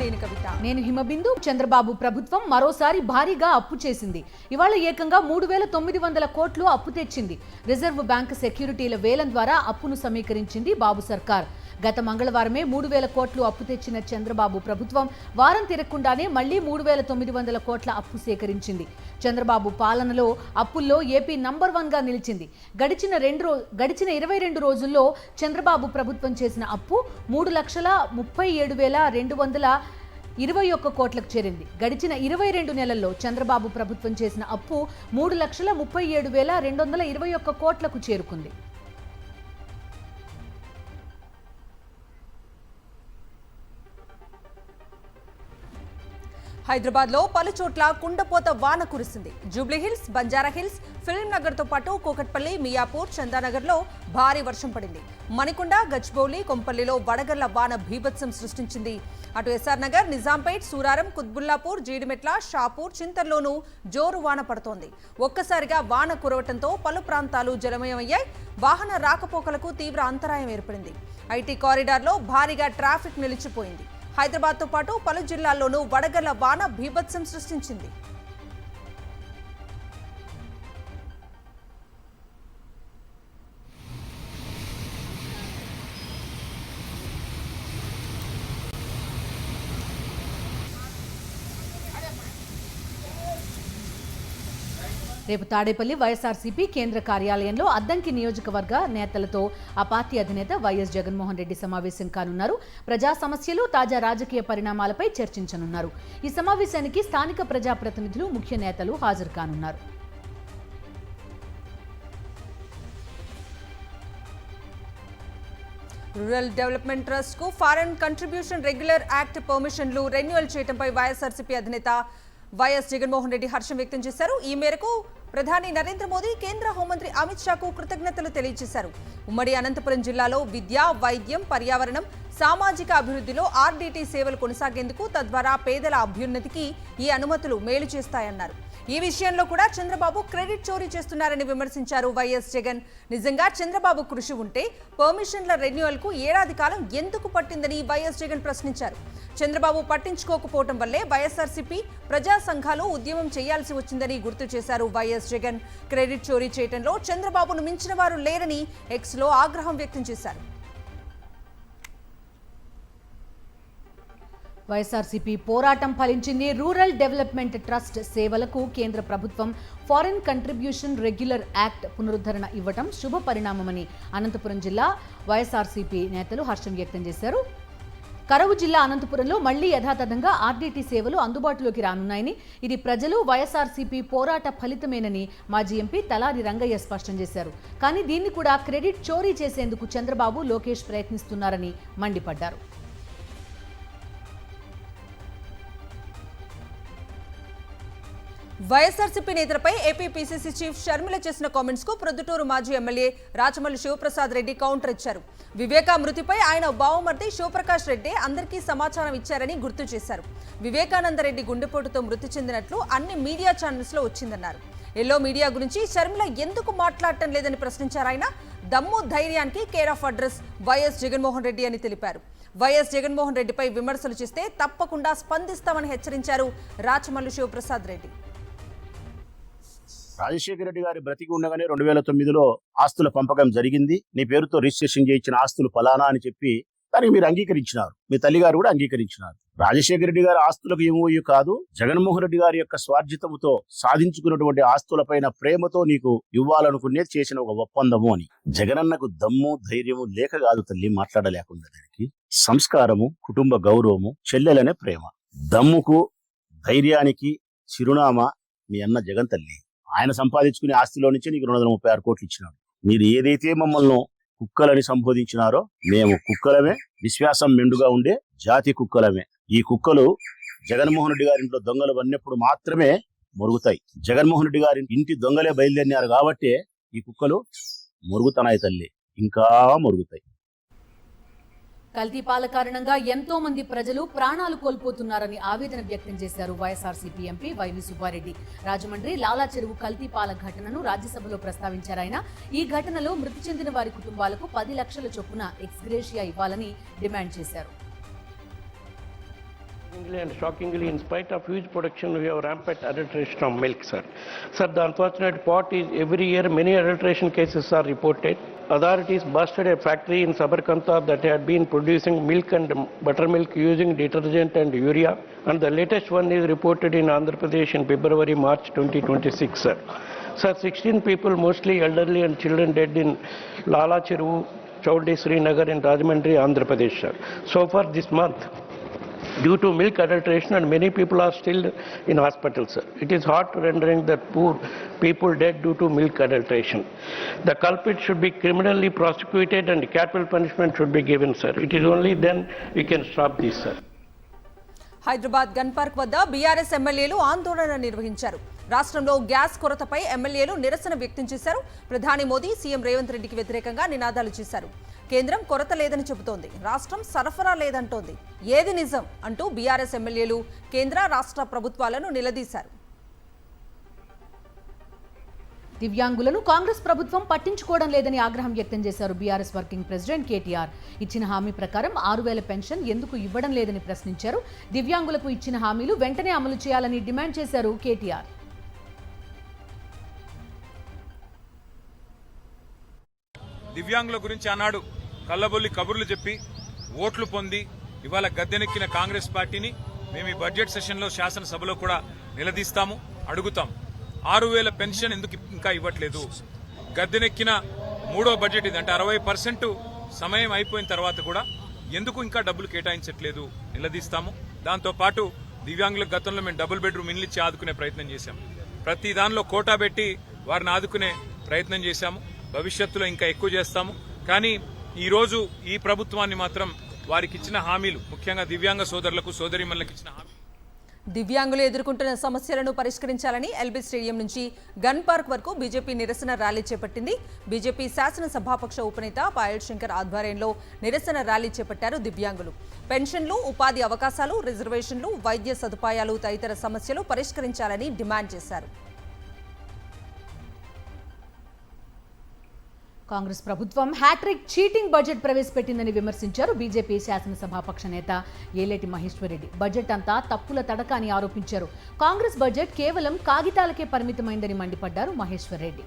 నేను కవిత. నేను హిమబిందు. చంద్రబాబు ప్రభుత్వం మరోసారి భారీగా అప్పు చేసింది. ఇవాళ ఏకంగా 3,900 కోట్లు అప్పు తెచ్చింది. రిజర్వ్ బ్యాంక్ సెక్యూరిటీల వేలం ద్వారా అప్పును సమీకరించింది బాబు సర్కార్. గత మంగళవారమే 3,000 కోట్లు అప్పు తెచ్చిన చంద్రబాబు ప్రభుత్వం వారం తిరగకుండానే మళ్లీ 3,900 కోట్ల అప్పు సేకరించింది. చంద్రబాబు పాలనలో అప్పుల్లో ఏపీ నంబర్ 1గా నిలిచింది. గడిచిన 22 రోజుల్లో చంద్రబాబు ప్రభుత్వం చేసిన అప్పు 3,37,221 కోట్లకు చేరింది. గడిచిన 22 నెలల్లో చంద్రబాబు ప్రభుత్వం చేసిన అప్పు 3,37,221 కోట్లకు చేరుకుంది. హైదరాబాద్ లో పలు చోట్ల కుండపోత వాన కురిసింది. జూబ్లీహిల్స్, బంజారాహిల్స్, ఫిల్మ్ నగర్ తో పాటు కూకట్పల్లి, మియాపూర్, చందానగర్ లో భారీ వర్షం పడింది. మణికొండ, గచ్చిబౌలి, కొంపల్లిలో వడగళ్ల వాన భీభత్సం సృష్టించింది. అటు ఎస్ఆర్ నగర్, నిజాంపేట్, సూరారం, కుత్బుల్లాపూర్, జీడిమెట్ల, షాపూర్, చింతర్లోనూ జోరు వాన పడుతోంది. ఒక్కసారిగా వాన కురవటంతో పలు ప్రాంతాలు జలమయమయ్యాయి. వాహన రాకపోకలకు తీవ్ర అంతరాయం ఏర్పడింది. ఐటీ కారిడార్లో భారీగా ట్రాఫిక్ నిలిచిపోయింది. హైదరాబాద్తో పాటు పలు జిల్లాల్లోనూ వడగళ్ల వాన భీభత్సం సృష్టించింది. రేపు తాడేపల్లి వైఎస్ఆర్సీపీ కేంద్ర కార్యాలయంలో అద్దంకి నియోజకవర్గ నేతలతో ఆ పార్టీ అధినేత వైఎస్ జగన్మోహన్ రెడ్డి సమావేశం కానున్నారు. ప్రజా సమస్యలు, తాజా రాజకీయ పరిణామాలపై చర్చించనున్నారు. ఈ సమావేశానికి స్థానిక ప్రజాప్రతినిధులు, ముఖ్య నేతలు హాజరు కానున్నారు. రూరల్ డెవలప్మెంట్ ట్రస్ట్ కు ఫారెన్ కంట్రిబ్యూషన్ రెగ్యులర్ యాక్ట్ పర్మిషన్లు రెన్యువల్ చేయడంపై వైఎస్ఆర్సీపీ అధినేత వైఎస్ జగన్మోహన్ రెడ్డి హర్షం వ్యక్తం చేశారు. ఈ మేరకు ప్రధాని నరేంద్ర మోదీ కేంద్ర హోంమంత్రి అమిత్ షాకు కృతజ్ఞతలు తెలియజేశారు. ఉమ్మడి అనంతపురం జిల్లాలో విద్య, వైద్యం, పర్యావరణం, సామాజిక అభివృద్ధిలో ఆర్డీటీ సేవలు కొనసాగేందుకు, తద్వారా పేదల అభ్యున్నతికి ఈ అనుమతులు మేలు చేస్తాయన్నారు. ఈ విషయంలో కూడా చంద్రబాబు క్రెడిట్ చోరీ చేస్తున్నారని విమర్శించారు వైఎస్ జగన్. నిజంగా చంద్రబాబు కృషి ఉంటే పర్మిషన్ల రెన్యువల్ కు ఏడాది కాలం ఎందుకు పట్టిందని వైఎస్ జగన్ ప్రశ్నించారు. చంద్రబాబు పట్టించుకోకపోవడం వల్లే వైఎస్ఆర్సీపీ, ప్రజా సంఘాలు ఉద్యమం చేయాల్సి వచ్చిందని గుర్తు చేశారు వైఎస్ జగన్. క్రెడిట్ చోరీ చేయడంలో చంద్రబాబును మించిన వారు లేరని ఎక్స్ లో ఆగ్రహం వ్యక్తం చేశారు. వైఎస్ఆర్సీపీ పోరాటం ఫలించింది. రూరల్ డెవలప్మెంట్ ట్రస్ట్ సేవలకు కేంద్ర ప్రభుత్వం ఫారెన్ కంట్రిబ్యూషన్ రెగ్యులర్ యాక్ట్ పునరుద్ధరణ ఇవ్వటం శుభ పరిణామమని అనంతపురం జిల్లా వైఎస్ఆర్సీపీ నేతలు హర్షం వ్యక్తం చేశారు. కరవు జిల్లా అనంతపురంలో మళ్లీ యథాతథంగా ఆర్డీటీ సేవలు అందుబాటులోకి రానున్నాయని, ఇది ప్రజలు, వైఎస్ఆర్సీపీ పోరాట ఫలితమేనని మాజీ ఎంపీ తలారి రంగయ్య స్పష్టం చేశారు. కానీ దీన్ని కూడా క్రెడిట్ చోరీ చేసేందుకు చంద్రబాబు, లోకేష్ ప్రయత్నిస్తున్నారని మండిపడ్డారు. వైఎస్ఆర్సీపీ నేతలపై ఏపీ పీసీసీ చీఫ్ షర్మిల చేసిన కామెంట్స్ కు ప్రొద్దుటూరు మాజీ ఎమ్మెల్యే రాచమల్లి శివప్రసాద్ రెడ్డి కౌంటర్ ఇచ్చారు. వివేకా మృతిపై ఆయన బావమర్ది శివప్రకాష్ రెడ్డి అందరికీ సమాచారం ఇచ్చారని గుర్తు చేశారు. వివేకానందరెడ్డి గుండెపోటుతో మృతి చెందినట్లు అన్ని మీడియా ఛానల్స్ లో వచ్చిందన్నారు. ఎల్లో మీడియా గురించి షర్మిల ఎందుకు మాట్లాడటం లేదని ప్రశ్నించారు ఆయన. దమ్ము ధైర్యానికి care of address YS Jaganmohan Reddy అని తెలిపారు. వైఎస్ జగన్మోహన్ రెడ్డిపై విమర్శలు చేస్తే తప్పకుండా స్పందిస్తామని హెచ్చరించారు రాచమల్లి శివప్రసాద్ రెడ్డి. రాజశేఖర రెడ్డి గారి బ్రతికి ఉండగానే 2009లో ఆస్తుల పంపకం జరిగింది. నీ పేరుతో రిజిస్ట్రేషన్ చేయించిన ఆస్తులు ఫలానా అని చెప్పి దానికి మీరు అంగీకరించినారు. మీ తల్లిగారు కూడా అంగీకరించినారు. రాజశేఖర రెడ్డి గారి ఆస్తులకు ఏమో కాదు, జగన్మోహన్ రెడ్డి గారి యొక్క స్వార్జితముతో సాధించుకున్నటువంటి ఆస్తులపైన ప్రేమతో నీకు ఇవ్వాలనుకునేది చేసిన ఒక ఒప్పందము అని. జగనన్నకు దమ్ము ధైర్యము లేక కాదు తల్లి మాట్లాడలేకుండా, దానికి సంస్కారము, కుటుంబ గౌరవము, చెల్లెలనే ప్రేమ. దమ్ముకు ధైర్యానికి చిరునామా మీ అన్న జగన్ తల్లి. ఆయన సంపాదించుకునే ఆస్తిలో నుంచి నీకు 236 కోట్లు ఇచ్చినాడు. మీరు ఏదైతే మమ్మల్ని కుక్కలని సంబోధించినారో మేము కుక్కలమే, విశ్వాసం మెండుగా ఉండే జాతి కుక్కలమే. ఈ కుక్కలు జగన్మోహన్ రెడ్డి గారి ఇంట్లో దొంగలు పడినప్పుడు మాత్రమే మొరుగుతాయి. జగన్మోహన్ రెడ్డి గారి ఇంటి దొంగలే బయలుదేరినారు కాబట్టి ఈ కుక్కలు మొరుగుతున్నాయి తల్లి, ఇంకా మొరుగుతాయి. కల్తీ పాల కారణంగా ఎంతో మంది ప్రజలు ప్రాణాలు కోల్పోతున్నారని ఆవేదన వ్యక్తం చేశారు వైఎస్ఆర్సీపీ ఎంపీ వైవి సుబ్బారెడ్డి. రాజమండ్రి లాలా చెరువు కల్తీ పాల ఘటనను రాజ్యసభలో ప్రస్తావించారు ఆయన. ఈ ఘటనలో మృతి చెందిన వారి కుటుంబాలకు 10 లక్షల చొప్పున ఎక్స్గ్రేషియా ఇవ్వాలని డిమాండ్ చేశారు. And shockingly, in spite of huge production, we have rampant adulteration of milk, sir. Sir, the unfortunate part is every year many adulteration cases are reported. Authorities busted a factory in Sabarkantha that had been producing milk and buttermilk using detergent and urea. And the latest one is reported in Andhra Pradesh in February, March 2026, sir. Sir, 16 people, mostly elderly and children, dead in Lala Cheru, Chowdi, Srinagar in Rajahmundry, Andhra Pradesh, sir. So far this month, due to milk adulteration, and many people are still in hospital, sir. It is heart rendering that poor people dead due to milk adulteration. The culprit should be criminally prosecuted and capital punishment should be given, sir. It is only then we can stop this, sir. Hyderabad gun park వద్ద BRS ఎమ్మెల్యేలు ఆందోళన నిర్వహించారు. రాష్ట్రంలో gas కొరతపై ఎమ్మెల్యేలు నిరసన వ్యక్తం చేశారు. ప్రధాని మోదీ సీఎం రేవంత్ రెడ్డికి వ్యతిరేకంగా నినాదాలు చేశారు. కేంద్రం కొరత లేదని చెబుతోంది, రాష్ట్రం సరఫరా లేదంటోంది. ఏది నిజం అంటూ బీఆర్ఎస్ ఎమ్మెల్యేలు కేంద్ర రాష్ట్ర ప్రభుత్వాలను నిలదీశారు. దివ్యాంగులను కాంగ్రెస్ ప్రభుత్వం పట్టించుకోవడం లేదని ఆగ్రహం వ్యక్తం చేశారు బీఆర్ఎస్ వర్కింగ్ ప్రెసిడెంట్ కేటీఆర్. ఇచ్చిన హామీ ప్రకారం 6,000 పెన్షన్ ఎందుకు ఇవ్వడం లేదని ప్రశ్నించారు. దివ్యాంగులకు ఇచ్చిన హామీలు వెంటనే అమలు చేయాలని డిమాండ్ చేశారు కేటీఆర్. దివ్యాంగుల గురించి ఆనాడు కల్లబొల్లి కబుర్లు చెప్పి ఓట్లు పొంది ఇవాళ గద్దెనెక్కిన కాంగ్రెస్ పార్టీని మేము ఈ బడ్జెట్ సెషన్లో శాసనసభలో కూడా నిలదీస్తాము, అడుగుతాం. 6,000 పెన్షన్ ఎందుకు ఇంకా ఇవ్వట్లేదు? గద్దెనెక్కిన 3వ బడ్జెట్ ఇది, అంటే 60% సమయం అయిపోయిన తర్వాత కూడా ఎందుకు ఇంకా డబ్బులు కేటాయించట్లేదు నిలదీస్తాము. దాంతోపాటు దివ్యాంగులకు గతంలో మేము డబుల్ బెడ్రూమ్ ఇల్లు ఇచ్చి ఆదుకునే ప్రయత్నం చేశాం. ప్రతి దానిలో కోటా పెట్టి వారిని ఆదుకునే ప్రయత్నం చేశాము. భవిష్యత్తులో ఇంకా ఎక్కువ చేస్తాము. కానీ ఈ రోజు ఈ ప్రభుత్వాన్ని మాత్రం వారికి ఇచ్చిన హామీలు, ముఖ్యంగా దివ్యాంగ సోదరులకు సోదరీమణులకు ఇచ్చిన హామీలు, దివ్యాంగులు ఎదుర్కొంటున్న సమస్యలను పరిష్కరించాలని ఎల్బీ స్టేడియం నుంచి గన్ పార్క్ వరకు బీజేపీ నిరసన ర్యాలీ చేపట్టింది. బీజేపీ శాసనసభాపక్ష ఉపనేత పాయల్ శంకర్ ఆధ్వర్యంలో నిరసన ర్యాలీ చేపట్టారు దివ్యాంగులు. పెన్షన్లు, ఉపాధి అవకాశాలు, రిజర్వేషన్లు, వైద్య సదుపాయాలు తదితర సమస్యలు పరిష్కరించాలని డిమాండ్ చేశారు. కాంగ్రెస్ ప్రభుత్వం హ్యాట్రిక్ చీటింగ్ బడ్జెట్ ప్రవేశపెట్టిందని విమర్శించారు బీజేపీ శాసనసభాపక్ష నేత ఏలేటి మహేశ్వర్ రెడ్డి. బడ్జెట్ అంతా తప్పుల తడక అని ఆరోపించారు. కాంగ్రెస్ బడ్జెట్ కేవలం కాగితాలకే పరిమితమైందని మండిపడ్డారు మహేశ్వర్ రెడ్డి.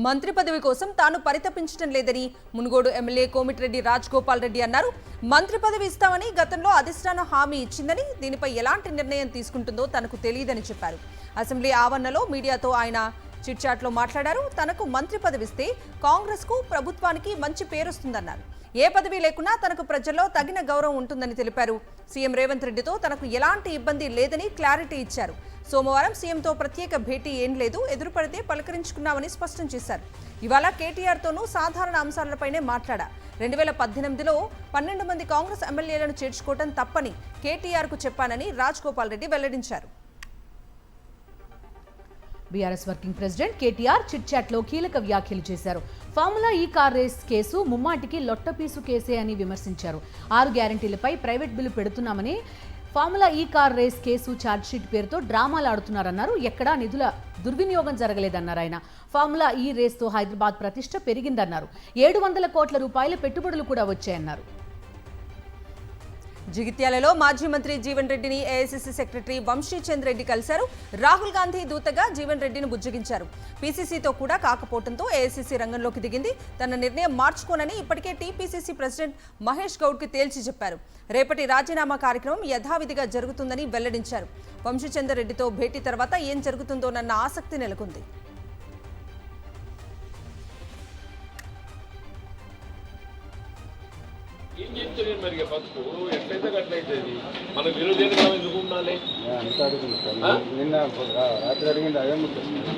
మంత్రి పదవి కోసం తాను పరితపించడం లేదని మునుగోడు ఎమ్మెల్యే కోమిటిరెడ్డి రాజగోపాల్ రెడ్డి అన్నారు. మంత్రి పదవి ఇస్తామని గతంలో అధిష్టానం హామీ ఇచ్చిందని, దీనిపై ఎలాంటి నిర్ణయం తీసుకుంటుందో తనకు తెలియదని చెప్పారు. అసెంబ్లీ ఆవరణలో మీడియాతో ఆయన చిట్చాట్లో మాట్లాడారు. తనకు మంత్రి పదవి ఇస్తే కాంగ్రెస్కు, ప్రభుత్వానికి మంచి పేరొస్తుందన్నారు. ఏ పదవి లేకున్నా తనకు ప్రజల్లో తగిన గౌరవం ఉంటుందని తెలిపారు. సీఎం రేవంత్ రెడ్డితో తనకు ఎలాంటి ఇబ్బంది లేదని క్లారిటీ ఇచ్చారు. సోమవారం సీఎంతో ప్రత్యేక భేటీ ఏం లేదు, ఎదురుపడితే పలకరించుకున్నామని స్పష్టం చేశారు. ఇవాళ కేటీఆర్తోనూ సాధారణ అంశాలపైనే మాట్లాడా. 2018లో 12 మంది కాంగ్రెస్ ఎమ్మెల్యేలను చేర్చుకోవడం తప్పని కేటీఆర్కు చెప్పానని రాజగోపాల్ రెడ్డి వెల్లడించారు. BRS working president KTR chit చాట్లో కీలక వ్యాఖ్యలు చేశారు. ఫార్ములా ఈ కార్ రేస్ కేసు ముమ్మాటికి లొట్టపీసు కేసే అని విమర్శించారు. 6 గ్యారంటీలపై ప్రైవేట్ బిల్లు పెడుతున్నామని, ఫార్ములా ఈ కార్ రేస్ కేసు ఛార్జ్షీట్ పేరుతో డ్రామాలు ఆడుతున్నారన్నారు. ఎక్కడా నిధుల దుర్వినియోగం జరగలేదన్నారు ఆయన. ఫార్ములా ఈ రేస్తో హైదరాబాద్ ప్రతిష్ట పెరిగిందన్నారు. 700 కోట్ల రూపాయల పెట్టుబడులు కూడా వచ్చాయన్నారు. జగిత్యాలలో మాజీ మంత్రి జీవన్ రెడ్డిని ఏఐసీసీ సెక్రటరీ వంశీచంద్ రెడ్డి కలిశారు. రాహుల్ గాంధీ దూతగా జీవన్ రెడ్డిని బుజ్జగించారు. పీసీసీతో కూడా కాకపోవడంతో ఏఐసీసీ రంగంలోకి దిగింది. తన నిర్ణయం మార్చుకోనని ఇప్పటికే టీపీసీసీ ప్రెసిడెంట్ మహేష్ గౌడ్కి తేల్చి చెప్పారు. రేపటి రాజీనామా కార్యక్రమం యథావిధిగా జరుగుతుందని వెల్లడించారు. వంశీచంద్ రెడ్డితో భేటీ తర్వాత ఏం జరుగుతుందోనన్న ఆసక్తి నెలకొంది. ఏం చెప్తారు మరి బతుకు ఎట్లయితే అట్లయితే మన విలువలేనిగా ఎందుకు ఉండాలి?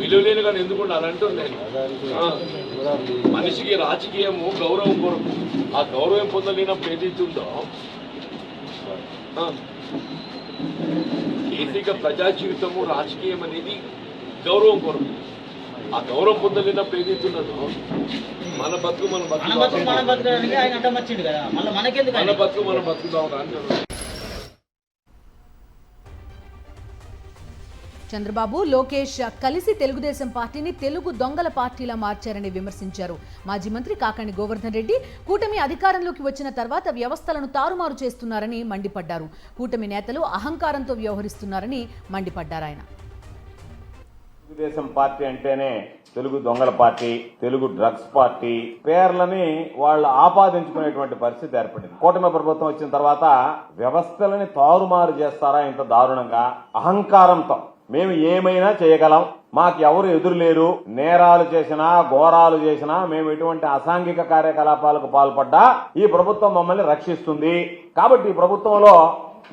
విలువలేనిగా ఎందుకు ఉండాలి అంటుంది. మనిషికి రాజకీయము గౌరవం కొరకు, ఆ గౌరవం పొందలేనప్పుడు ఏదైతుందో బేసిక్గా ప్రజా జీవితము రాజకీయం అనేది గౌరవం కొరకు. ఆ గౌరవం పొందలేనప్పుడు ఏదైతున్నదో మన బతుకు మన బతుకుదాం. చంద్రబాబు, లోకేష్ కలిసి తెలుగుదేశం పార్టీని తెలుగు దొంగల పార్టీలా మార్చారని విమర్శించారు. మాజీ మంత్రి కాకాణి గోవర్ధన్ రెడ్డి కూటమి అధికారంలోకి వచ్చిన తర్వాత వ్యవస్థలను తారుమారు చేస్తున్నారని మండిపడ్డారు. కూటమి నేతలు అహంకారంతో వ్యవహరిస్తున్నారని మండిపడ్డారు ఆయన. తెలుగుదేశం పార్టీ అంటేనే తెలుగు దొంగల పార్టీ, తెలుగు డ్రగ్స్ పార్టీ పేర్లని వాళ్ళు ఆపాదించుకునేటువంటి పరిస్థితి ఏర్పడింది. కూటమి ప్రభుత్వం వచ్చిన తర్వాత వ్యవస్థలని తారుమారు చేస్తారా ఇంత దారుణంగా? అహంకారంతో మేము ఏమైనా చేయగలం, మాకు ఎవరు ఎదురులేరు, నేరాలు చేసినా ఘోరాలు చేసినా మేము ఎటువంటి అసాంఘిక కార్యకలాపాలకు పాల్పడ్డా ఈ ప్రభుత్వం మమ్మల్ని రక్షిస్తుంది, కాబట్టి ఈ ప్రభుత్వంలో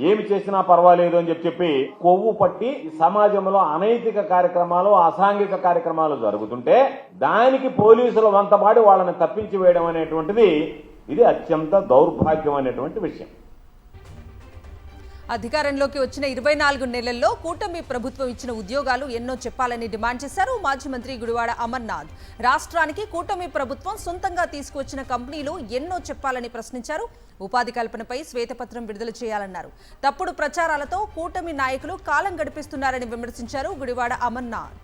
ఏమి చేసినా పర్వాలేదు అని చెప్పి కొవ్వు పట్టి సమాజంలో అనైతిక కార్యక్రమాలు, అసాంఘిక కార్యక్రమాలు జరుగుతుంటే దానికి పోలీసులు వంతపాడి వాళ్ళని తప్పించి వేయడం అనేటువంటిది ఇది అత్యంత దౌర్భాగ్యం అనేటువంటి విషయం. అధికారంలోకి వచ్చిన 24 నెలల్లో కూటమి ప్రభుత్వం ఇచ్చిన ఉద్యోగాలు ఎన్నో చెప్పాలని డిమాండ్ చేశారు మాజీ మంత్రి గుడివాడ అమర్నాథ్. రాష్ట్రానికి కూటమి ప్రభుత్వం సొంతంగా తీసుకువచ్చిన కంపెనీలు ఎన్నో చెప్పాలని ప్రశ్నించారు. ఉపాధి కల్పనపై శ్వేతపత్రం విడుదల చేయాలన్నారు. తప్పుడు ప్రచారాలతో కూటమి నాయకులు కాలం గడిపిస్తున్నారని విమర్శించారు గుడివాడ అమర్నాథ్.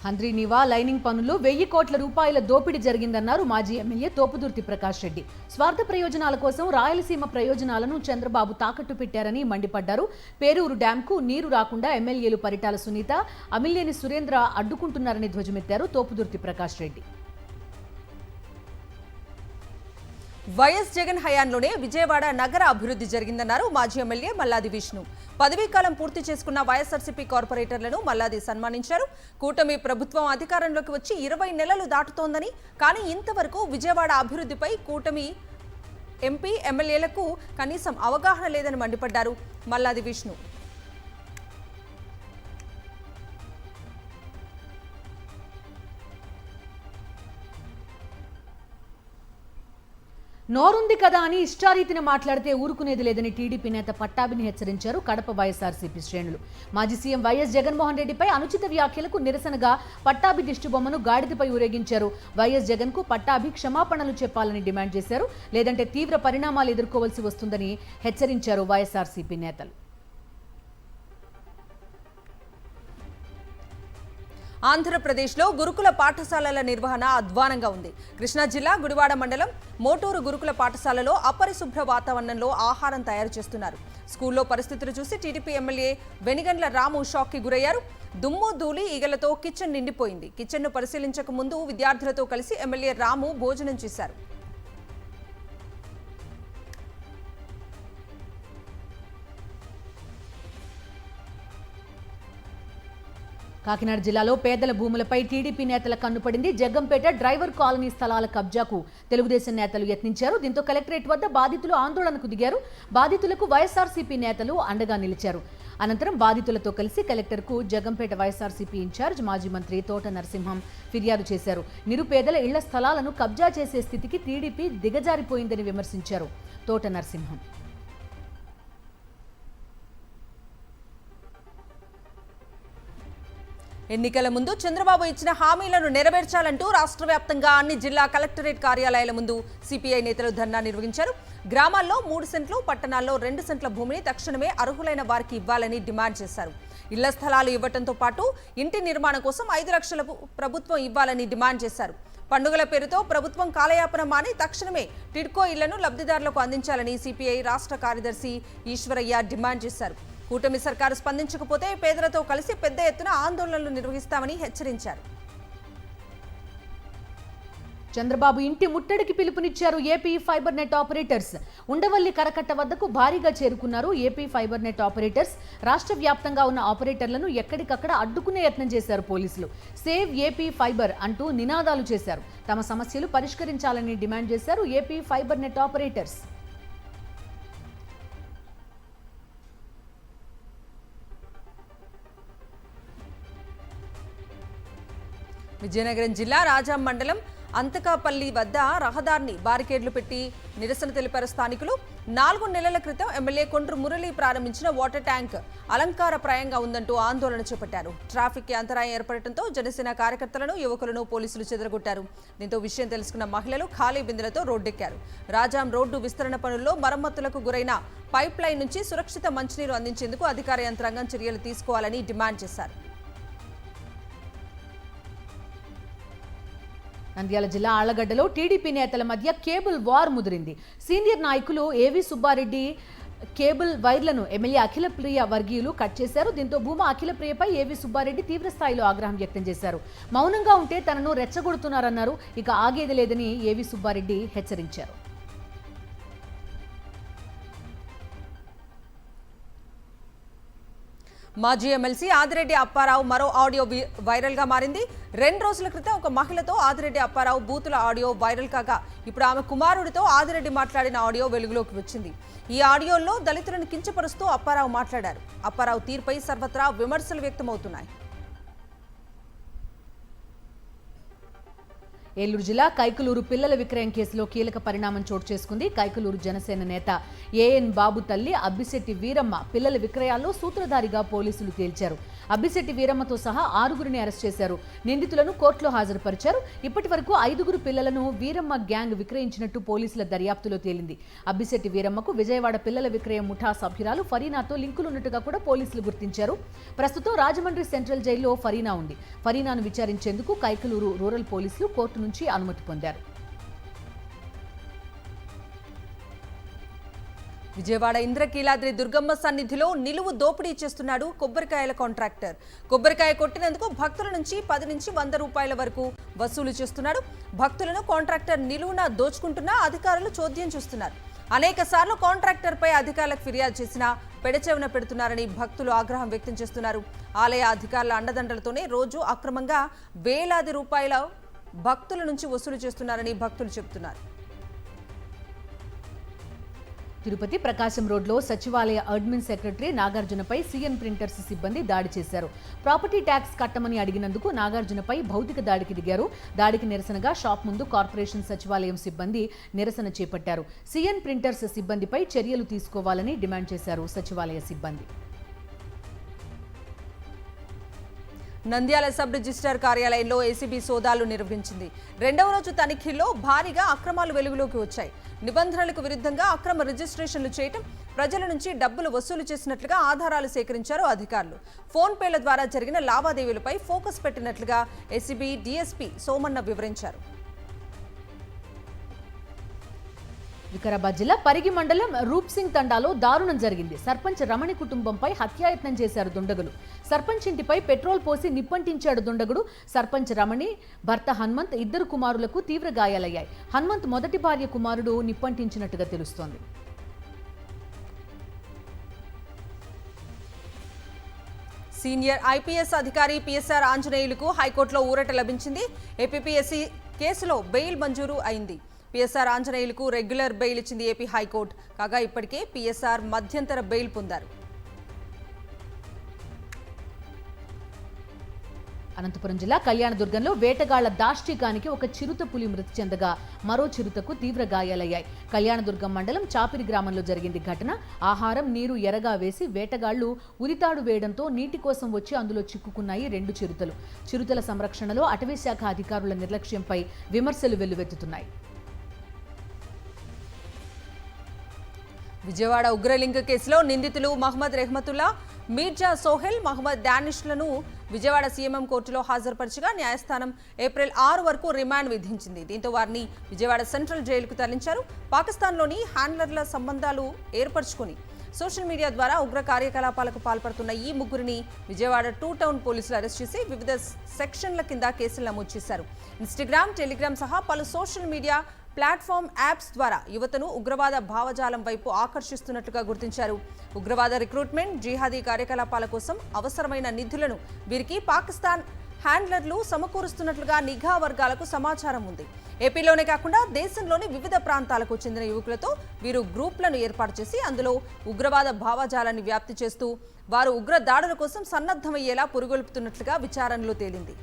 హంద్రీనీవా లైనింగ్ పనులు 1000 కోట్ల రూపాయల దోపిడీ జరిగిందన్నారు మాజీ ఎమ్మెల్యే తోపుదుర్తి ప్రకాష్ రెడ్డి. స్వార్థ ప్రయోజనాల కోసం రాయలసీమ ప్రయోజనాలను చంద్రబాబు తాకట్టు పెట్టారని మండిపడ్డారు. పేరూరు డ్యాంకు నీరు రాకుండా ఎమ్మెల్యేలు పరిటాల సునీత, అమిల్యేని సురేంద్ర అడ్డుకుంటున్నారని ధ్వజమెత్తారు తోపుదుర్తి ప్రకాష్ రెడ్డి. వైఎస్ జగన్ హయాంలోనే విజయవాడ నగర అభివృద్ధి జరిగిందన్నారు మాజీ ఎమ్మెల్యే మల్లాది విష్ణు. పదవీకాలం పూర్తి చేసుకున్న వైఎస్ఆర్సీపీ కార్పొరేటర్లను మల్లాది సన్మానించారు. కూటమి ప్రభుత్వం అధికారంలోకి వచ్చి 20 నెలలు దాటుతోందని, కానీ ఇంతవరకు విజయవాడ అభివృద్ధిపై కూటమి ఎంపీ ఎమ్మెల్యేలకు కనీసం అవగాహన లేదని మండిపడ్డారు మల్లాది విష్ణు. నోరుంది కదా అని ఇష్టారీతిన మాట్లాడితే ఊరుకునేది లేదని టీడీపీ నేత పట్టాభిని హెచ్చరించారు కడప వైఎస్ఆర్సీపీ శ్రేణులు. మాజీ సీఎం వైఎస్ జగన్మోహన్ రెడ్డిపై అనుచిత వ్యాఖ్యలకు నిరసనగా పట్టాభి దిష్టిబొమ్మను గాడిదపై ఊరేగించారు. వైఎస్ జగన్ కు పట్టాభి క్షమాపణలు చెప్పాలని డిమాండ్ చేశారు. లేదంటే తీవ్ర పరిణామాలు ఎదుర్కోవాల్సి వస్తుందని హెచ్చరించారు వైఎస్ఆర్సీపీ నేతలు. ఆంధ్రప్రదేశ్లో గురుకుల పాఠశాలల నిర్వహణ అధ్వానంగా ఉంది. కృష్ణా జిల్లా గుడివాడ మండలం మోటూరు గురుకుల పాఠశాలలో అపరిశుభ్ర వాతావరణంలో ఆహారం తయారు చేస్తున్నారు. స్కూల్లో పరిస్థితులు చూసి టీడీపీ ఎమ్మెల్యే వెనిగండ్ల రాము షాక్కి గురయ్యారు. దుమ్ము ధూళి ఈగలతో కిచెన్ నిండిపోయింది. కిచెన్ను పరిశీలించక ముందు విద్యార్థులతో కలిసి ఎమ్మెల్యే రాము భోజనం చేశారు. కాకినాడ జిల్లాలో పేదల భూములపై టీడీపీ నేతల కన్నుపడింది. జగ్గంపేట డ్రైవర్ కాలనీ స్థలాల కబ్జాకు తెలుగుదేశం నేతలు యత్నించారు. దీంతో కలెక్టరేట్ వద్ద బాధితులు ఆందోళనకు దిగారు. బాధితులకు వైఎస్ఆర్సీపీ నేతలు అండగా నిలిచారు. అనంతరం బాధితులతో కలిసి కలెక్టర్కు జగ్గంపేట వైఎస్ఆర్సీపీ ఇన్ఛార్జ్ మాజీ మంత్రి తోట నరసింహం ఫిర్యాదు చేశారు. నిరుపేదల ఇళ్ల స్థలాలను కబ్జా చేసే స్థితికి టీడీపీ దిగజారిపోయిందని విమర్శించారు తోట నరసింహం. ఎన్నికల ముందు చంద్రబాబు ఇచ్చిన హామీలను నెరవేర్చాలంటూ రాష్ట్ర వ్యాప్తంగా అన్ని జిల్లా కలెక్టరేట్ కార్యాలయాల ముందు సిపిఐ నేతలు ధర్నా నిర్వహించారు. గ్రామాల్లో 3 సెంట్లు, పట్టణాల్లో 2 సెంట్ల భూమిని తక్షణమే అర్హులైన వారికి ఇవ్వాలని డిమాండ్ చేశారు. ఇళ్ల స్థలాలు ఇవ్వడంతో పాటు ఇంటి నిర్మాణం కోసం 5 లక్షల ప్రభుత్వం ఇవ్వాలని డిమాండ్ చేశారు. పండుగల పేరుతో ప్రభుత్వం కాలయాపన మాని తక్షణమే టిడ్కో ఇళ్లను లబ్ధిదారులకు అందించాలని సిపిఐ రాష్ట్ర కార్యదర్శి ఈశ్వరయ్య డిమాండ్ చేశారు. కూటమి సర్కారు స్పందించకపోతే పేదలతో కలిసి పెద్ద ఎత్తున ఆందోళనలు నిర్వహిస్తామని హెచ్చరించారు. చంద్రబాబు ఇంటి ముట్టడికి పిలుపునిచ్చారు AP fibre net operators. Undavalli కరకట్ట వద్దకు భారీగా చేరుకున్నారు ఏపీ ఫైబర్ నెట్ ఆపరేటర్స్. రాష్ట్ర వ్యాప్తంగా ఉన్న ఆపరేటర్లను ఎక్కడికక్కడ అడ్డుకునే యత్నం చేశారు పోలీసులు. సేవ్ ఏపీ ఫైబర్ అంటూ నినాదాలు చేశారు. తమ సమస్యలు పరిష్కరించాలని డిమాండ్ చేశారు AP fibre net operators. Vizianagaram జిల్లా రాజాం మండలం అంతకాపల్లి వద్ద రహదారిని బారికేడ్లు పెట్టి నిరసన తెలిపారు స్థానికులు. 4 నెలల క్రితం ఎమ్మెల్యే కొండ్రు మురళి ప్రారంభించిన వాటర్ ట్యాంక్ అలంకారప్రాయంగా ఉందంటూ ఆందోళన చేపట్టారు. ట్రాఫిక్ అంతరాయం ఏర్పడటంతో జనసేన కార్యకర్తలను, యువకులను పోలీసులు చెదరగొట్టారు. దీంతో విషయం తెలుసుకున్న మహిళలు ఖాళీ బిందెలతో రోడ్డెక్కారు. రాజాం రోడ్డు విస్తరణ పనుల్లో మరమ్మతులకు గురైన పైప్ లైన్ నుంచి సురక్షిత మంచినీరు అందించేందుకు అధికార యంత్రాంగం చర్యలు తీసుకోవాలని డిమాండ్ చేశారు. నంద్యాల జిల్లా ఆళ్లగడ్డలో టీడీపీ నేతల మధ్య కేబుల్ వార్ ముదిరింది. సీనియర్ నాయకులు ఏవి సుబ్బారెడ్డి కేబుల్ వైర్లను ఎమ్మెల్యే అఖిలప్రియ వర్గీయులు కట్ చేశారు. దీంతో భూమా అఖిలప్రియపై ఏవి సుబ్బారెడ్డి తీవ్ర స్థాయిలో ఆగ్రహం వ్యక్తం చేశారు. మౌనంగా ఉంటే తనను రెచ్చగొడుతున్నారన్నారు. ఇక ఆగేది లేదని ఏవి సుబ్బారెడ్డి హెచ్చరించారు. మాజీ ఎమ్మెల్సీ ఆదిరెడ్డి అప్పారావు మరో ఆడియో వైరల్ గా మారింది. 2 రోజుల క్రితం ఒక మహిళతో ఆదిరెడ్డి అప్పారావు బూతుల ఆడియో వైరల్ కాగా ఇప్పుడు ఆమె కుమారుడితో ఆదిరెడ్డి మాట్లాడిన ఆడియో వెలుగులోకి వచ్చింది. ఈ ఆడియోలో దళితులను కించపరుస్తూ అప్పారావు మాట్లాడారు. అప్పారావు తీర్పై సర్వత్రా విమర్శలు వ్యక్తమవుతున్నాయి. ఏలూరు జిల్లా కైకలూరు పిల్లల విక్రయం కేసులో కీలక పరిణామం చోటు చేసుకుంది. కైకలూరు జనసేన నేత ఏఎన్ బాబు తల్లి అబ్బిశెట్టి వీరమ్మ పిల్లల విక్రయాల్లో సూత్రధారిగా పోలీసులు తేల్చారు. అబ్బిశెట్టి వీరమ్మతో సహా 6గురిని అరెస్ట్ చేశారు. నిందితులను కోర్టులో హాజరుపరిచారు. ఇప్పటి వరకు 5గురు పిల్లలను వీరమ్మ గ్యాంగ్ విక్రయించినట్టు పోలీసుల దర్యాప్తులో తేలింది. అబ్బిశెట్టి వీరమ్మకు విజయవాడ పిల్లల విక్రయం ముఠా సభ్యురాలు ఫరీనాతో లింకులున్నట్టుగా కూడా పోలీసులు గుర్తించారు. ప్రస్తుతం రాజమండ్రి సెంట్రల్ జైల్లో ఫరీనా ఉంది. ఫరీనాను విచారించేందుకు కైకలూరు రూరల్ పోలీసులు కోర్టు నుంచి అనుమతి పొందారు. విజయవాడ ఇంద్రకీలాద్రి దుర్గమ్మ సన్నిధిలో నిలువు దోపిడీ చేస్తున్నాడు కొబ్బరికాయల కాంట్రాక్టర్. కొబ్బరికాయ కొట్టినందుకు భక్తుల నుంచి 10 నుంచి 100 రూపాయల వరకు వసూలు చేస్తున్నాడు. భక్తులను కాంట్రాక్టర్ నిలువున దోచుకుంటున్నా అధికారులు చోద్యం చూస్తున్నారు. అనేక సార్లు కాంట్రాక్టర్ పై అధికారులకు ఫిర్యాదు చేసినా పెడచెవిన పెడుతున్నారని భక్తులు ఆగ్రహం వ్యక్తం చేస్తున్నారు. ఆలయ అధికారుల అండదండలతోనే రోజు అక్రమంగా వేలాది రూపాయల భక్తుల నుంచి వసూలు చేస్తున్నారని భక్తులు చెబుతున్నారు. తిరుపతి ప్రకాశం రోడ్లో సచివాలయ అడ్మిన్ సెక్రటరీ నాగార్జునపై సిఎన్ ప్రింటర్స్ సిబ్బంది దాడి చేశారు. ప్రాపర్టీ ట్యాక్స్ కట్టమని అడిగినందుకు నాగార్జునపై భౌతిక దాడికి దిగారు. దాడికి నిరసనగా షాప్ ముందు కార్పొరేషన్ సచివాలయం సిబ్బంది నిరసన చేపట్టారు. సిఎన్ ప్రింటర్స్ సిబ్బందిపై చర్యలు తీసుకోవాలని డిమాండ్ చేశారు సచివాలయ సిబ్బంది. నంద్యాల సబ్ రిజిస్ట్రార్ కార్యాలయంలో ఏసీబీ సోదాలు నిర్వహించింది. 2వ రోజు తనిఖీల్లో భారీగా అక్రమాలు వెలుగులోకి వచ్చాయి. నిబంధనలకు విరుద్ధంగా అక్రమ రిజిస్ట్రేషన్లు చేయటం, ప్రజల నుంచి డబ్బులు వసూలు చేసినట్లుగా ఆధారాలు సేకరించారు అధికారులు. ఫోన్ పేల ద్వారా జరిగిన లావాదేవీలపై ఫోకస్ పెట్టినట్లుగా ఏసీబీ డీఎస్పీ సోమన్న వివరించారు. వికారాబాద్ జిల్లా పరిగి మండలం రూప్ సింగ్ తండాలో దారుణం జరిగింది. సర్పంచ్ రమణి కుటుంబంపై హత్యాయత్నం చేశారు దుండగులు. సర్పంచ్ ఇంటిపై పెట్రోల్ పోసి నిప్పంటించాడు దుండగుడు. సర్పంచ్ రమణి భర్త హనుమంత్ 2 కుమారులకు తీవ్ర గాయాలయ్యాయి. హనుమంత్ మొదటి భార్య కుమారుడు నిప్పంటించినట్టుగా తెలుస్తోంది. సీనియర్ ఐపీఎస్ అధికారి పిఎస్ఆర్ ఆంజనేయులకు హైకోర్టులో ఊరట లభించింది. ఏపీపీఎస్సీ కేసులో బెయిల్ మంజూరు అయింది. పిఎస్ఆర్ ఆంజనేయులకు రెగ్యులర్ బెయిల్ ఇచ్చింది ఏపీ హైకోర్టు. కాగా ఇప్పటికే పిఎస్ఆర్ మధ్యంతర బెయిల్ పొందారు. అనంతపురం జిల్లా కళ్యాణదుర్గంలో వేటగాళ్ల దాష్టికానికి ఒక చిరుత పులి మృతి చెందగా మరో చిరుతకు తీవ్ర గాయాలయ్యాయి. కళ్యాణదుర్గం మండలం చాపిరి గ్రామంలో జరిగింది ఘటన. ఆహారం, నీరు ఎరగా వేసి వేటగాళ్లు ఉరితాడు వేయడంతో నీటి కోసం వచ్చి అందులో చిక్కుకున్నాయి 2 చిరుతలు. చిరుతల సంరక్షణలో అటవీశాఖ అధికారుల నిర్లక్ష్యంపై విమర్శలు వెల్లువెత్తుతున్నాయి. విజయవాడ ఉగ్రలింగ కేసులో నిందితులు మహమ్మద్ రెహ్మతుల్లా, మీర్జా సోహెల్, మహమ్మద్ డానిష్లను విజయవాడ సీఎంఎం కోర్టులో హాజరుపరచగా న్యాయస్థానం ఏప్రిల్ 6 వరకు రిమాండ్ విధించింది. దీంతో వారిని విజయవాడ సెంట్రల్ జైలుకు తరలించారు. పాకిస్తాన్లోని హ్యాండ్లర్ల సంబంధాలు ఏర్పరచుకుని సోషల్ మీడియా ద్వారా ఉగ్ర కార్యకలాపాలకు పాల్పడుతున్న ఈ ముగ్గురిని విజయవాడ 2 టౌన్ పోలీసులు అరెస్ట్ చేసి వివిధ సెక్షన్ల కింద కేసులు నమోదు చేశారు. ఇన్స్టాగ్రామ్, టెలిగ్రామ్ సహా పలు సోషల్ మీడియా ప్లాట్ఫామ్ యాప్స్ ద్వారా యువతను ఉగ్రవాద భావజాలం వైపు ఆకర్షిస్తున్నట్లుగా గుర్తించారు. ఉగ్రవాద రిక్రూట్మెంట్, జిహాదీ కార్యకలాపాల కోసం అవసరమైన నిధులను వీరికి పాకిస్తాన్ హ్యాండ్లర్లు సమకూరుస్తున్నట్లుగా నిఘా వర్గాలకు సమాచారం ఉంది. ఏపీలోనే కాకుండా దేశంలోని వివిధ ప్రాంతాలకు చెందిన యువకులతో వీరు గ్రూప్లను ఏర్పాటు చేసి అందులో ఉగ్రవాద భావజాలాన్ని వ్యాప్తి చేస్తూ వారు ఉగ్ర దాడుల కోసం సన్నద్ధమయ్యేలా పురుగొల్పుతున్నట్లుగా విచారణలో తేలింది.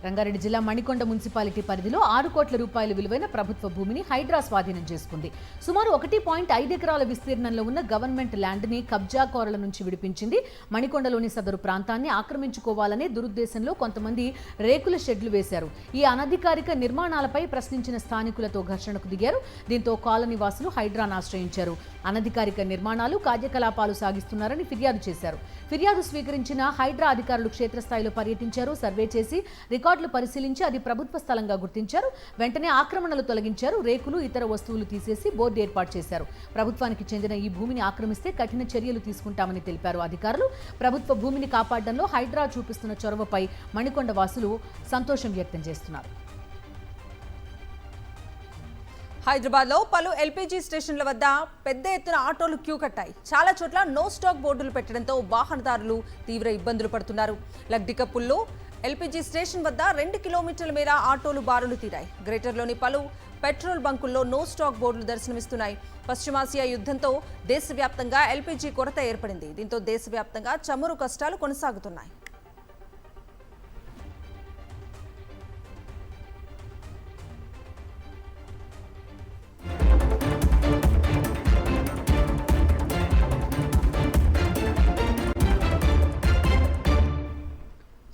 రంగారెడ్డి జిల్లా మణికొండ మున్సిపాలిటీ పరిధిలో 6 కోట్ల రూపాయల విలువైన ప్రభుత్వ భూమిని హైడ్రా స్వాధీనం చేసుకుంది. సుమారు 1.5 ఎకరాల విస్తీర్ణంలో ఉన్న గవర్నమెంట్ ల్యాండ్ని కబ్జాకోరుల నుంచి విడిపించింది. మణికొండలోని సదరు ప్రాంతాన్ని ఆక్రమించుకోవాలనే దురుద్దేశంలో కొంతమంది రేకుల షెడ్లు వేశారు. ఈ అనధికారిక నిర్మాణాలపై ప్రశ్నించిన స్థానికులతో ఘర్షణకు దిగారు. దీంతో కాలనీ వాసులు హైడ్రాను ఆశ్రయించారు. అనధికారిక నిర్మాణాలు, కార్యకలాపాలు సాగిస్తున్నారని ఫిర్యాదు చేశారు. ఫిర్యాదు స్వీకరించిన హైడ్రా అధికారులు క్షేత్రస్థాయిలో పర్యటించారు. సర్వే చేసి రికార్డులు పరిశీలించి అది ప్రభుత్వ స్థలంగా గుర్తించారు. వెంటనే ఆక్రమణలు తొలగించారు. రేకులు, ఇతర వస్తువులు తీసేసి బోర్డు ఏర్పాటు చేశారు. ప్రభుత్వానికి చెందిన ఈ భూమిని ఆక్రమిస్తే కఠిన చర్యలు తీసుకుంటామని తెలిపారు అధికారులు. ప్రభుత్వ భూమిని కాపాడడంలో హైడ్రా చూపిస్తున్న చొరవపై మణికొండ వాసులు సంతోషం వ్యక్తం చేస్తున్నారు. హైదరాబాద్లో పలు ఎల్పీజీ స్టేషన్ల వద్ద పెద్ద ఎత్తున ఆటోలు క్యూ కట్టాయి. చాలా చోట్ల నో స్టాక్ బోర్డులు పెట్టడంతో వాహనదారులు తీవ్ర ఇబ్బందులు పడుతున్నారు. లగ్డికప్పుల్లో ఎల్పీజీ స్టేషన్ వద్ద 2 కిలోమీటర్ల మేర ఆటోలు బారులు తీరాయి. గ్రేటర్లోని పలు పెట్రోల్ బంకుల్లో నో స్టాక్ బోర్డులు దర్శనమిస్తున్నాయి. పశ్చిమాసియా యుద్ధంతో దేశవ్యాప్తంగా ఎల్పీజీ కొరత ఏర్పడింది. దీంతో దేశవ్యాప్తంగా చమురు కష్టాలు కొనసాగుతున్నాయి.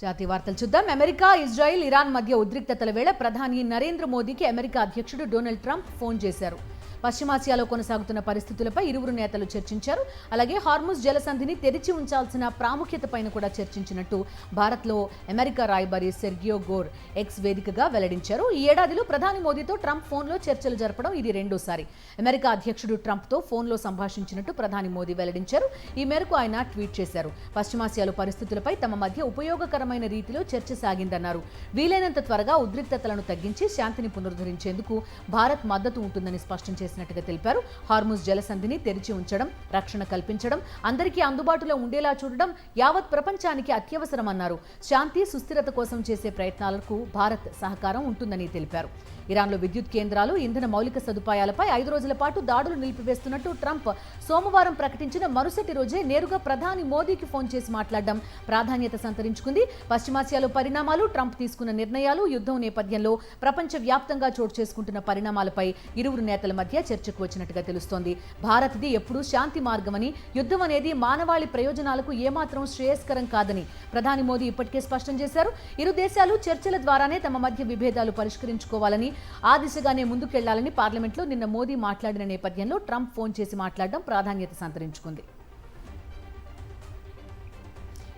జాతీయ వార్తలు చూద్దాం. అమెరికా, ఇజ్రాయెల్, ఇరాన్ మధ్య ఉద్రిక్తతల వేళ ప్రధాని నరేంద్ర మోదీకి అమెరికా అధ్యక్షుడు డొనాల్డ్ ట్రంప్ ఫోన్ చేశారు. పశ్చిమాసియాలో కొనసాగుతున్న పరిస్థితులపై ఇరువురు నేతలు చర్చించారు. అలాగే హార్ముజ్ జలసంధిని తెరిచి ఉంచాల్సిన ప్రాముఖ్యతపైన కూడా చర్చించినట్టు భారత్లో అమెరికా రాయబారి సెర్గియో గోర్ ఎక్స్ వేదికగా వెల్లడించారు. ఈ ఏడాదిలో ప్రధాని మోదీతో ట్రంప్ ఫోన్లో చర్చలు జరపడం ఇది రెండోసారి. అమెరికా అధ్యక్షుడు ట్రంప్తో ఫోన్లో సంభాషించినట్టు ప్రధాని మోదీ వెల్లడించారు. ఈ మేరకు ఆయన ట్వీట్ చేశారు. పశ్చిమాసియాలో పరిస్థితులపై తమ మధ్య ఉపయోగకరమైన రీతిలో చర్చ సాగిందన్నారు. వీలైనంత త్వరగా ఉద్రిక్తతలను తగ్గించి శాంతిని పునరుద్ధరించేందుకు భారత్ మద్దతు ఉంటుందని స్పష్టం చేసినట్టుగా తెలిపారు. హార్ముజ్ జలసంధిని తెరిచి ఉంచడం, రక్షణ కల్పించడం, అందరికీ అందుబాటులో ఉండేలా చూడడం యావత్ ప్రపంచానికి అత్యవసరమన్నారు. శాంతి, సుస్థిరత కోసం చేసే ప్రయత్నాలకు భారత్ సహకారం ఉంటుందని తెలిపారు. ఇరాన్లో విద్యుత్ కేంద్రాలు, ఇంధన మౌలిక సదుపాయాలపై 5 రోజుల పాటు దాడులు నిలిపివేస్తున్నట్టు ట్రంప్ సోమవారం ప్రకటించిన మరుసటి రోజే నేరుగా ప్రధాని మోదీకి ఫోన్ చేసి మాట్లాడడం ప్రాధాన్యత సంతరించుకుంది. పశ్చిమాసియాలో పరిణామాలు, ట్రంప్ తీసుకున్న నిర్ణయాలు, యుద్ధం నేపథ్యంలో ప్రపంచవ్యాప్తంగా చోటు చేసుకుంటున్న పరిణామాలపై ఇరువురు నేతల మధ్య చర్చకు వచ్చినట్టుగా తెలుస్తోంది. భారత్ది ఎప్పుడూ శాంతి మార్గమని, యుద్ధం అనేది మానవాళి ప్రయోజనాలకు ఏమాత్రం శ్రేయస్కరం కాదని ప్రధాని మోదీ ఇప్పటికే స్పష్టం చేశారు. ఇరు దేశాలు చర్చల ద్వారానే తమ మధ్య విభేదాలు పరిష్కరించుకోవాలని, ఆ దిశగానే ముందుకెళ్లాలని పార్లమెంట్లో నిన్న మోదీ మాట్లాడిన నేపథ్యంలో ట్రంప్ ఫోన్ చేసి మాట్లాడడం ప్రాధాన్యత సంతరించుకుంది.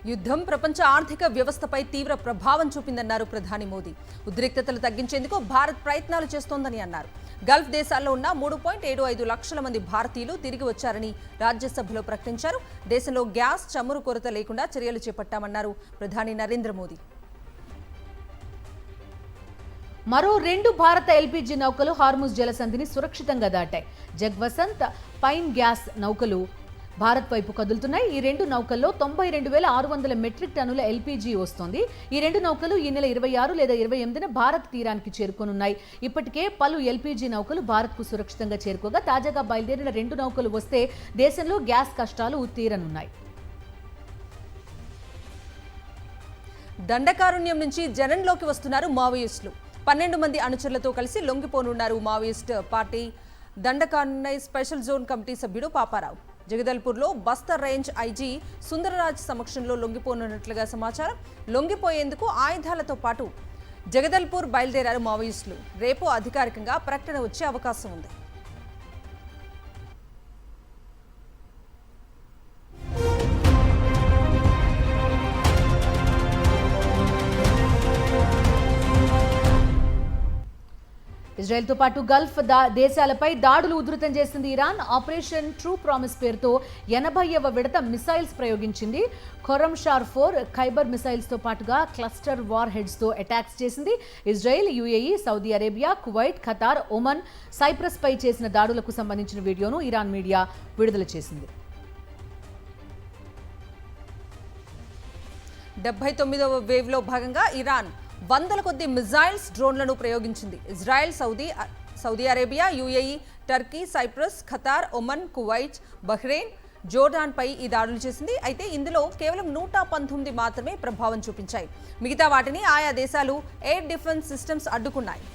యుద్ధం ప్రపంచ ఆర్థిక వ్యవస్థపై తీవ్ర ప్రభావం చూపిందన్నారు ప్రధాని మోదీ. ఉద్రిక్తతలు తగ్గించేందుకు భారత్ ప్రయత్నాలు చేస్తోందని అన్నారు. గల్ఫ్ దేశాల్లో ఉన్న 3.75 లక్షల మంది భారతీయులు తిరిగి వచ్చారని రాజ్యసభలో ప్రకటించారు. దేశంలో గ్యాస్, చమురు కొరత లేకుండా చర్యలు చేపట్టామన్నారు ప్రధాని నరేంద్ర మోదీ. మరో 2 భారత ఎల్పీజీ నౌకలు హార్ముజ్ జలసంధిని సురక్షితంగా దాటాయి. జగ్వసంత్, పైన్ గ్యాస్ నౌకలు భారత్ వైపు కదులుతున్నాయి. ఈ 2 నౌకల్లో 92,600 మెట్రిక్ టన్నుల ఎల్పీజీ వస్తోంది. ఈ 2 నౌకలు ఈ నెల 26 లేదా 28న భారత్ తీరానికి చేరుకోనున్నాయి. ఇప్పటికే పలు ఎల్పీజీ నౌకలు భారత్కు సురక్షితంగా చేరుకోగా తాజాగా బయలుదేరిన 2 నౌకలు వస్తే దేశంలో గ్యాస్ కష్టాలు తీరనున్నాయి. దండకారుణ్యం నుంచి జనంలోకి వస్తున్నారు మావోయిస్టులు. 12 మంది అనుచరులతో కలిసి లొంగిపోనున్నారు Maoist party Dandakaranya special zone committee సభ్యుడు పాపారావు. జగదల్పూర్లో బస్తర్ రేంజ్ ఐజీ సుందరరాజ్ సమక్షంలో లొంగిపోనున్నట్లుగా సమాచారం. లొంగిపోయేందుకు ఆయుధాలతో పాటు జగదల్పూర్ బయలుదేరారు మావోయిస్టులు. రేపు అధికారికంగా ప్రకటన వచ్చే అవకాశం ఉంది. ఇజ్రాయెల్తో పాటు గల్ఫ్ దేశాలపై దాడులు ఉధృతం చేసింది ఇరాన్. ఆపరేషన్ ట్రూ ప్రామిస్ పేరుతో 80వ విడత మిసైల్స్ ప్రయోగించింది. ఖొరమ్షార్ 4 ఖైబర్ మిసైల్స్తో పాటుగా క్లస్టర్ వార్ హెడ్స్తో అటాక్స్ చేసింది. Israel, UAE, Saudi Arabia, Kuwait, Qatar, Oman, Cyprus పై చేసిన దాడులకు సంబంధించిన వీడియోను ఇరాన్ మీడియా విడుదల చేసింది. 79వ వేవ్లో భాగంగా ఇరాన్ వందల కొద్ది మిజైల్స్, డ్రోన్లను ప్రయోగించింది. Israel, Saudi Arabia, UAE, Turkey, Cyprus, Qatar, Oman, Kuwait, Bahrain, జోర్డాన్పై ఈ దాడులు చేసింది. అయితే ఇందులో కేవలం 119 మాత్రమే ప్రభావం చూపించాయి. మిగతా వాటిని ఆయా దేశాలు ఎయిర్ డిఫెన్స్ సిస్టమ్స్ అడ్డుకున్నాయి.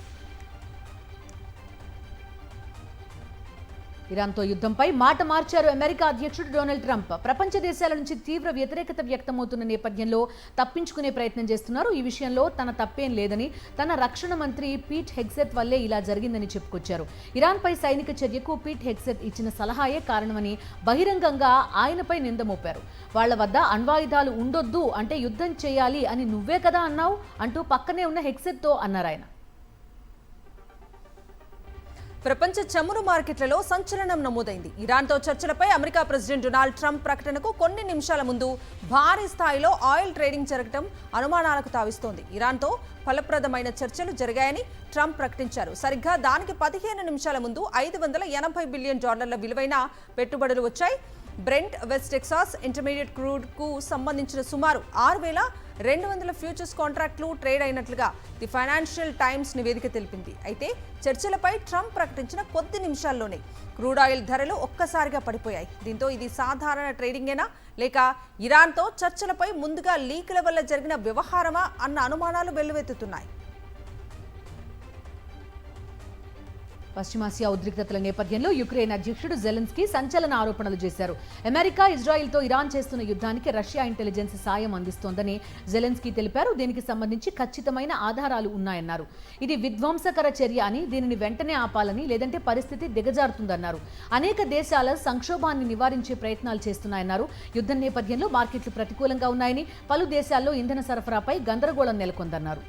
ఇరాన్తో యుద్ధంపై మాట మార్చారు అమెరికా అధ్యక్షుడు డొనాల్డ్ ట్రంప్. ప్రపంచ దేశాల నుంచి తీవ్ర వ్యతిరేకత వ్యక్తమవుతున్న నేపథ్యంలో తప్పించుకునే ప్రయత్నం చేస్తున్నారు. ఈ విషయంలో తన తప్పేం లేదని, తన రక్షణ మంత్రి పీట్ హెగ్సెత్ వల్లే ఇలా జరిగిందని చెప్పుకొచ్చారు. ఇరాన్పై సైనిక చర్యకు పీట్ హెగ్సెత్ ఇచ్చిన సలహాయే కారణమని బహిరంగంగా ఆయనపై నింద మోపారు. వాళ్ల వద్ద అణ్వాయుధాలు ఉండొద్దు అంటే యుద్ధం చేయాలి అని నువ్వే కదా అన్నావు అంటూ పక్కనే ఉన్న హెగ్సెత్తో అన్నారు ఆయన. ప్రపంచ చమురు మార్కెట్లలో సంచలనం నమోదైంది. ఇరాన్తో చర్చలపై అమెరికా ప్రెసిడెంట్ డొనాల్డ్ ట్రంప్ ప్రకటనకు కొన్ని నిమిషాల ముందు భారీ స్థాయిలో ఆయిల్ ట్రేడింగ్ జరగడం అనుమానాలకు తావిస్తోంది. ఇరాన్తో ఫలప్రదమైన చర్చలు జరిగాయని ట్రంప్ ప్రకటించారు. సరిగ్గా దానికి 15 నిమిషాల ముందు $580 బిలియన్ విలువైన పెట్టుబడులు వచ్చాయి. Brent, west Texas intermediate crude కు సంబంధించిన సుమారు 6,200 ఫ్యూచర్స్ కాంట్రాక్టులు ట్రేడ్ అయినట్లుగా ది ఫైనాన్షియల్ టైమ్స్ నివేదిక తెలిపింది. అయితే చర్చలపై ట్రంప్ ప్రకటించిన కొద్ది నిమిషాల్లోనే క్రూడ్ ఆయిల్ ధరలు ఒక్కసారిగా పడిపోయాయి. దీంతో ఇది సాధారణ ట్రేడింగేనా లేక ఇరాన్తో చర్చలపై ముందుగా లీకుల వల్ల జరిగిన వ్యవహారమా అన్న అనుమానాలు వెల్లువెత్తుతున్నాయి. పశ్చిమాసియా ఉద్రిక్తతల నేపథ్యంలో యుక్రెయిన్ అధ్యక్షుడు జెలెన్స్కీ సంచలన ఆరోపణలు చేశారు. అమెరికా, ఇజ్రాయెల్తో ఇరాన్ చేస్తున్న యుద్ధానికి రష్యా ఇంటెలిజెన్స్ సాయం అందిస్తోందని జెలెన్స్కీ తెలిపారు. దీనికి సంబంధించి ఖచ్చితమైన ఆధారాలు ఉన్నాయన్నారు. ఇది విధ్వంసకర చర్య అని, దీనిని వెంటనే ఆపాలని, లేదంటే పరిస్థితి దిగజారుతుందన్నారు. అనేక దేశాల సంక్షోభాన్ని నివారించే ప్రయత్నాలు చేస్తున్నాయన్నారు. యుద్ధం నేపథ్యంలో మార్కెట్లు ప్రతికూలంగా ఉన్నాయని, పలు దేశాల్లో ఇంధన సరఫరాపై గందరగోళం నెలకొందన్నారు.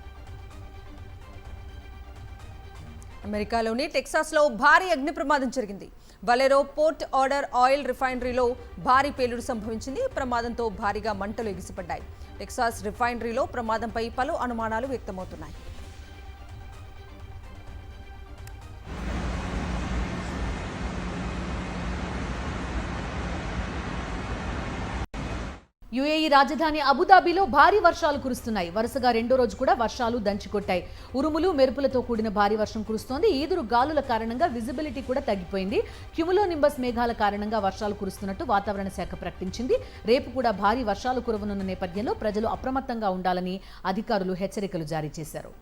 అమెరికాలోని టెక్సాస్లో భారీ అగ్ని ప్రమాదం జరిగింది. వలెరో పోర్ట్ ఆర్డర్ ఆయిల్ రిఫైనరీలో భారీ పేలుడు సంభవించింది. ప్రమాదంతో భారీగా మంటలు ఎగిసిపడ్డాయి. టెక్సాస్ రిఫైనరీలో ప్రమాదంపై పలు అనుమానాలు వ్యక్తమవుతున్నాయి. యుఏఈ రాజధాని అబుదాబిలో భారీ వర్షాలు కురుస్తున్నాయి. వరుసగా రెండో రోజు కూడా వర్షాలు దంచికొట్టాయి. ఉరుములు, మెరుపులతో కూడిన భారీ వర్షం కురుస్తోంది. ఈదురు గాలుల కారణంగా విజిబిలిటీ కూడా తగ్గిపోయింది. క్యుములోనింబస్ మేఘాల కారణంగా వర్షాలు కురుస్తున్నట్టు వాతావరణ శాఖ ప్రకటించింది. రేపు కూడా భారీ వర్షాలు కురవనున్న నేపథ్యంలో ప్రజలు అప్రమత్తంగా ఉండాలని అధికారులు హెచ్చరికలు జారీ చేశారు.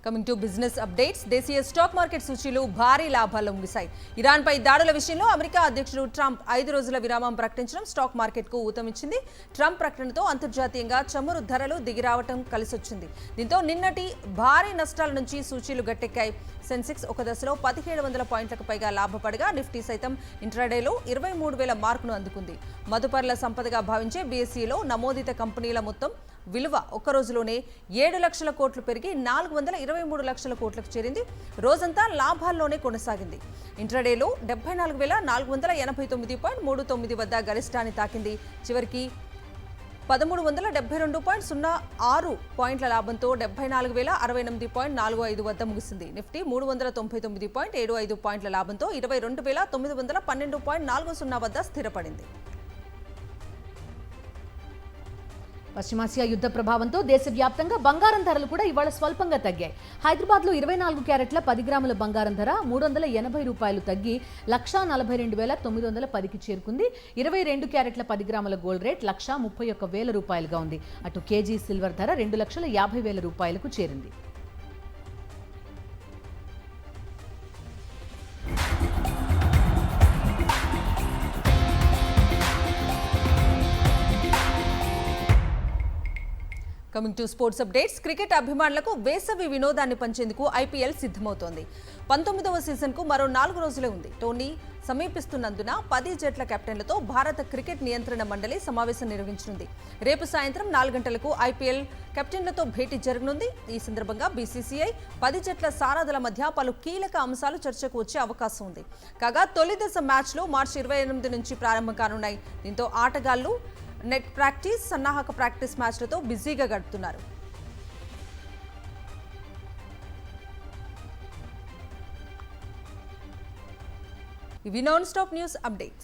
Coming to business updates. దేశీయ స్టాక్ మార్కెట్ సూచీలు భారీ లాభాల్లో ముగిశాయి. ఇరాన్పై దాడుల విషయంలో అమెరికా అధ్యక్షుడు ట్రంప్ 5 రోజుల విరామం ప్రకటించడం స్టాక్ మార్కెట్కు ఊతమిచ్చింది. ట్రంప్ ప్రకటనతో అంతర్జాతీయంగా చమురు ధరలు దిగిరావటం కలిసొచ్చింది. దీంతో నిన్నటి భారీ నష్టాల నుంచి సూచీలు గట్టెక్కాయి. సెన్సెక్స్ ఒక దశలో 1700 పాయింట్లకు పైగా లాభపడగా నిఫ్టీ సైతం ఇంట్రాడేలో 23,000 మార్కును అందుకుంది. మదుపర్ల సంపదగా భావించే బీఎస్ఈలో నమోదిత కంపెనీల మొత్తం విలువ ఒక్క రోజులోనే 7 లక్షల కోట్లు పెరిగి 423 లక్షల కోట్లకు చేరింది. రోజంతా లాభాల్లోనే కొనసాగింది. ఇంట్రాడేలో 74,489.39 వద్ద గరిష్టాన్ని తాకింది. చివరికి 1372.06 పాయింట్ల లాభంతో 74,068.45 వద్ద ముగిసింది. నిఫ్టీ 399.75 పాయింట్ల లాభంతో 22,912.40 వద్ద స్థిరపడింది. పశ్చిమాసియా యుద్ధ ప్రభావంతో దేశవ్యాప్తంగా బంగారం ధరలు కూడా ఇవాళ స్వల్పంగా తగ్గాయి. హైదరాబాద్లో 24 క్యారెట్ల 10 గ్రాముల బంగారం ధర $380 తగ్గి 1,42,910కి చేరుకుంది. 22 క్యారెట్ల 10 గ్రాముల గోల్డ్ రేట్ $1,31,000గా ఉంది. అటు కేజీ సిల్వర్ ధర $2,50,000కు చేరింది. Coming to sports updates. Cricket అభిమానులకు వేసవి వినోదాన్ని పంచేందుకు ఐపీఎల్ సిద్ధమవుతోంది. 19వ సీజన్కు మరో 4 రోజులే ఉంది. టోర్నీ సమీపిస్తున్నందున 10 జట్ల కెప్టెన్లతో భారత క్రికెట్ నియంత్రణ మండలి సమావేశం నిర్వహించనుంది. రేపు సాయంత్రం 4 గంటలకు ఐపీఎల్ కెప్టెన్లతో భేటీ జరగనుంది. ఈ సందర్భంగా బీసీసీఐ 10 జట్ల సారథుల మధ్య పలు కీలక అంశాలు చర్చకు వచ్చే అవకాశం ఉంది. కాగా తొలి దశ మ్యాచ్లు మార్చి 28 నుంచి ప్రారంభం కానున్నాయి. దీంతో ఆటగాళ్లు నెట్ ప్రాక్టీస్, సన్నాహక ప్రాక్టీస్ మ్యాచ్లతో బిజీగా గడుపుతున్నారు. ఇవి నాన్ స్టాప్ న్యూస్ అప్డేట్స్.